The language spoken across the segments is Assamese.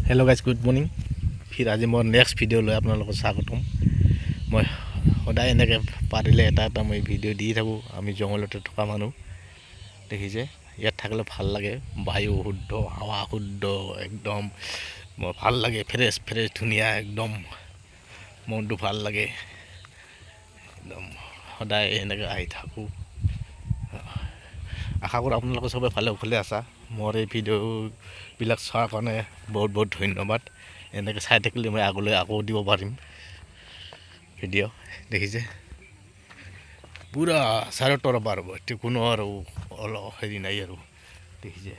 হেল্ল' গাইজ গুড মৰ্ণিং ফিৰ আজি মই নেক্সট ভিডিঅ' লৈ আপোনালোকক স্বাগতম। মই সদায় এনেকৈ পাৰিলে এটা এটা মই ভিডিঅ' দি থাকোঁ। আমি জংঘলতে থকা মানুহ দেখিছে, ইয়াত থাকিলে ভাল লাগে, বায়ু শুদ্ধ, হাৱা শুদ্ধ, একদম ভাল লাগে, ফ্ৰেছ ফ্ৰেছ ধুনীয়া, একদম মনটো ভাল লাগে, একদম সদায় এনেকৈ আহি থাকোঁ। আশা কৰোঁ আপোনালোকে চবে ভালে কুশলে আছা। মোৰ এই ভিডিঅ'বিলাক চোৱাৰ কাৰণে বহুত বহুত ধন্যবাদ। এনেকৈ চাই থাকিলে মই আগলৈ আকৌ দিব পাৰিম ভিডিঅ'। দেখিছে পূৰা চাৰে তৰা পাৰ হ'ব, এতিয়া কোনো আৰু অলপ হেৰি নাই আৰু। দেখিছে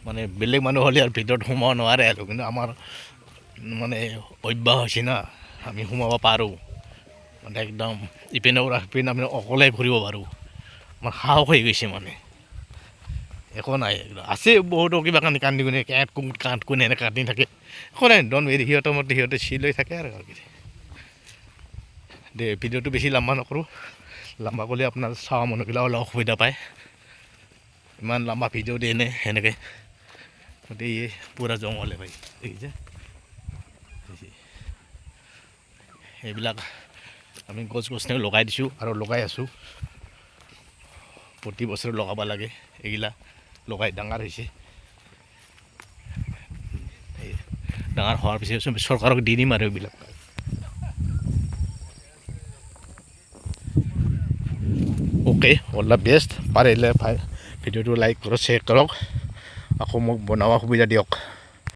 মানে বেলেগ মানুহ হ'লে আৰু ভিতৰত সোমাব নোৱাৰে আৰু, কিন্তু আমাৰ মানে অভ্যাস হৈছে না, আমি সোমাব পাৰোঁ। মানে একদম ইপিনৰ পৰা সিপিনে আমি অকলে ফুৰিব পাৰোঁ, আমাৰ সাহস হৈ গৈছে। মানে একো নাই, আছে বহুতো কিবা কান্দি কান্দি কোনে কাঠ কোনে এনেকৈ কাটি থাকে, একো নাই, ডন ভেৰি, সিহঁতৰ মতে সিহঁতে চিল হৈ থাকে আৰু। দে ভিডিঅ'টো বেছি লম্বা নকৰোঁ, লম্বা কৰিলে আপোনাৰ চোৱা মানুহবিলাক অলপ অসুবিধা পায়। ইমান লম্বা ভিডিঅ' দিয়ে নে সেনেকৈ, গতিকে পূৰা জংঘলে ভাই। দেখিছে এইবিলাক আমি গছ গছনি লগাই দিছোঁ আৰু লগাই আছোঁ, প্ৰতি বছৰে লগাব লাগে। এইগিলা লগাই ডাঙৰ হৈছে, ডাঙৰ হোৱাৰ পিছত চৰকাৰক দি দিম আৰু এইবিলাক। Okay, all the best. পাৰিলে ভিডিঅ'টো লাইক কৰক, শ্বেয়াৰ কৰক, আকৌ মোক বনাব সুবিধা দিয়ক।